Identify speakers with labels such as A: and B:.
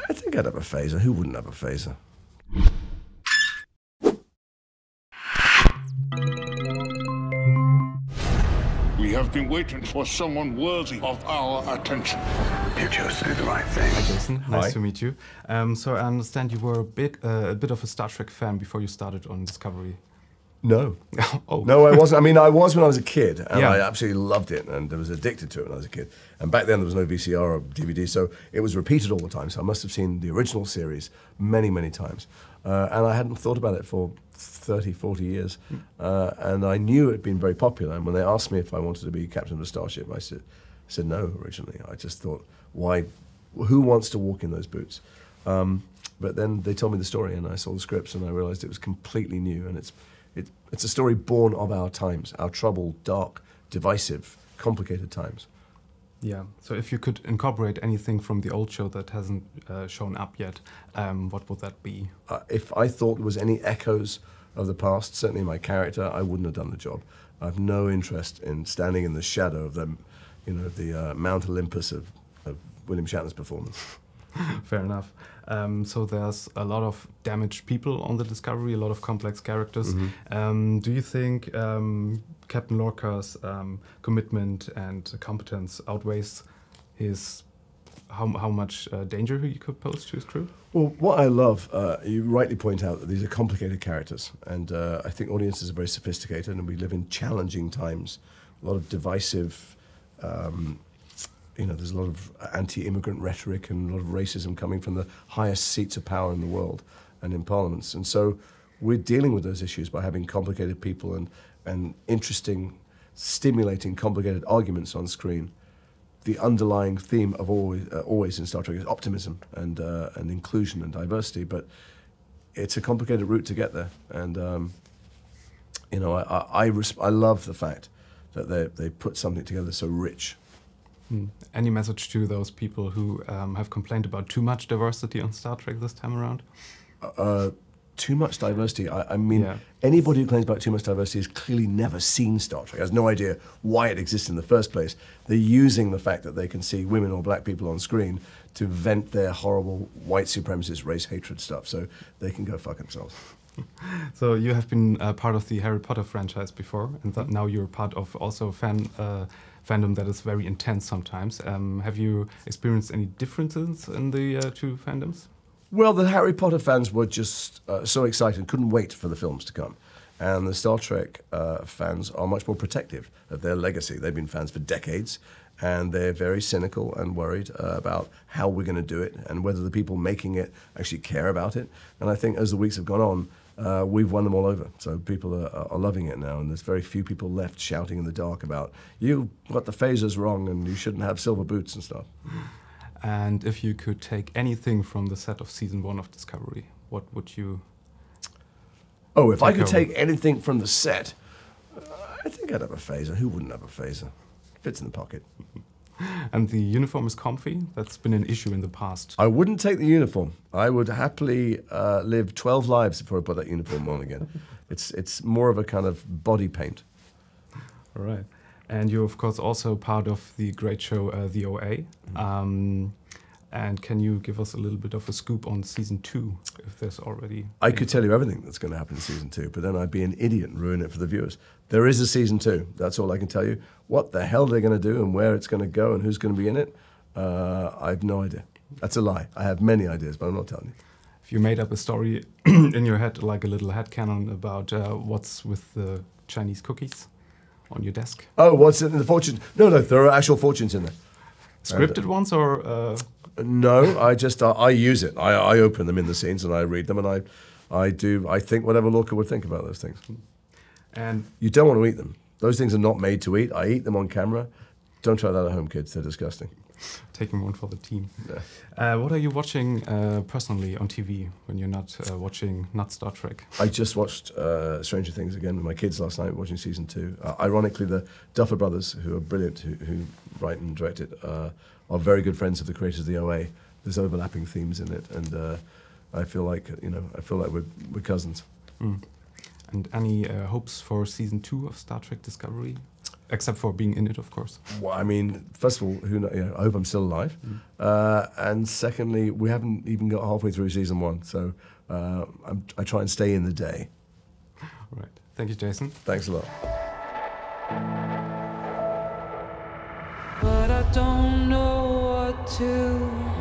A: I think I'd have a phaser. Who wouldn't have a phaser?
B: We have been waiting for someone worthy of our attention.
C: You chose to do the right thing.
D: Hi, Jason. Nice
A: Hi.
D: to meet you. So I understand you were a bit of a Star Trek fan before you started on Discovery.
A: No.
D: Oh.
A: No, I wasn't. I mean, I was when I was a kid, and
D: Yeah.
A: I absolutely loved it, and I was addicted to it when I was a kid. And back then, there was no VCR or DVD, so it was repeated all the time. So I must have seen the original series many, many times. And I hadn't thought about it for 30, 40 years. And I knew it had been very popular. And when they asked me if I wanted to be captain of a starship, I said no originally. I just thought, why? Who wants to walk in those boots? But then they told me the story, and I saw the scripts, and I realized it was completely new. And it's a story born of our times, our troubled, dark, divisive, complicated times.
D: Yeah. So if you could incorporate anything from the old show that hasn't shown up yet, what would that be?
A: If I thought there was any echoes of the past, certainly my character, I wouldn't have done the job. I have no interest in standing in the shadow of the Mount Olympus of William Shatner's performance.
D: Fair enough. So there's a lot of damaged people on the Discovery, a lot of complex characters.
A: Mm-hmm.
D: Do you think Captain Lorca's commitment and competence outweighs his how much danger he could pose to his crew?
A: Well, what I love, you rightly point out that these are complicated characters, and I think audiences are very sophisticated, and we live in challenging times. A lot of divisive, there's a lot of anti-immigrant rhetoric and a lot of racism coming from the highest seats of power in the world and in parliaments. And so we're dealing with those issues by having complicated people and interesting, stimulating, complicated arguments on screen. The underlying theme of always in Star Trek is optimism and inclusion and diversity, but it's a complicated route to get there. And I love the fact that they put something together so rich.
D: Any message to those people who have complained about too much diversity on Star Trek this time around?
A: Too much diversity. I mean, anybody who claims about too much diversity has clearly never seen Star Trek, has no idea why it exists in the first place. They're using the fact that they can see women or black people on screen to vent their horrible white supremacist race hatred stuff, so they can go fuck themselves.
D: So you have been part of the Harry Potter franchise before, and now you're part of also fandom that is very intense sometimes. Have you experienced any differences in the two fandoms?
A: Well, the Harry Potter fans were just so excited, couldn't wait for the films to come. And the Star Trek fans are much more protective of their legacy. They've been fans for decades, and they're very cynical and worried about how we're going to do it and whether the people making it actually care about it. And I think as the weeks have gone on, we've won them all over. So people are loving it now, and there's very few people left shouting in the dark about, you got the phasers wrong and you shouldn't have silver boots and stuff.
D: And if you could take anything from the set of season 1 of Discovery, what would you...
A: Oh, if I could take anything from the set, I think I'd have a phaser. Who wouldn't have a phaser? Fits in the pocket.
D: And the uniform is comfy? That's been an issue in the past.
A: I wouldn't take the uniform. I would happily live 12 lives before I put that uniform on again. It's more of a kind of body paint.
D: All right. And you're, of course, also part of the great show, The OA. And can you give us a little bit of a scoop on season 2, if there's already...
A: I could tell you everything that's going to happen in season 2, but then I'd be an idiot and ruin it for the viewers. There is a season 2. That's all I can tell you. What the hell they're going to do and where it's going to go and who's going to be in it, I have no idea. That's a lie. I have many ideas, but I'm not telling you.
D: If you made up a story in your head, like a little headcanon about what's with the Chinese cookies on your desk?
A: Oh, what's in the fortune? No, there are actual fortunes in there.
D: Scripted ones or...
A: No, I use it. I open them in the scenes and I read them, and I think whatever Lorca would think about those things.
D: And
A: you don't want to eat them. Those things are not made to eat. I eat them on camera. Don't try that at home, kids. They're disgusting.
D: Taking one for the team.
A: Yeah.
D: What are you watching personally on TV when you're not watching Star Trek?
A: I just watched Stranger Things again with my kids last night, watching season 2. Ironically, the Duffer Brothers, who are brilliant, who write and direct it, are very good friends of the creators of the OA. There's overlapping themes in it, and I feel like we're cousins.
D: And any hopes for season 2 of Star Trek Discovery? except for being in it, of course.
A: Well, I mean, first of all, I hope I'm still alive. And secondly, we haven't even got halfway through season 1, so I try and stay in the day.
D: All right. Thank you, Jason.
A: Thanks a lot.
E: But I don't know what to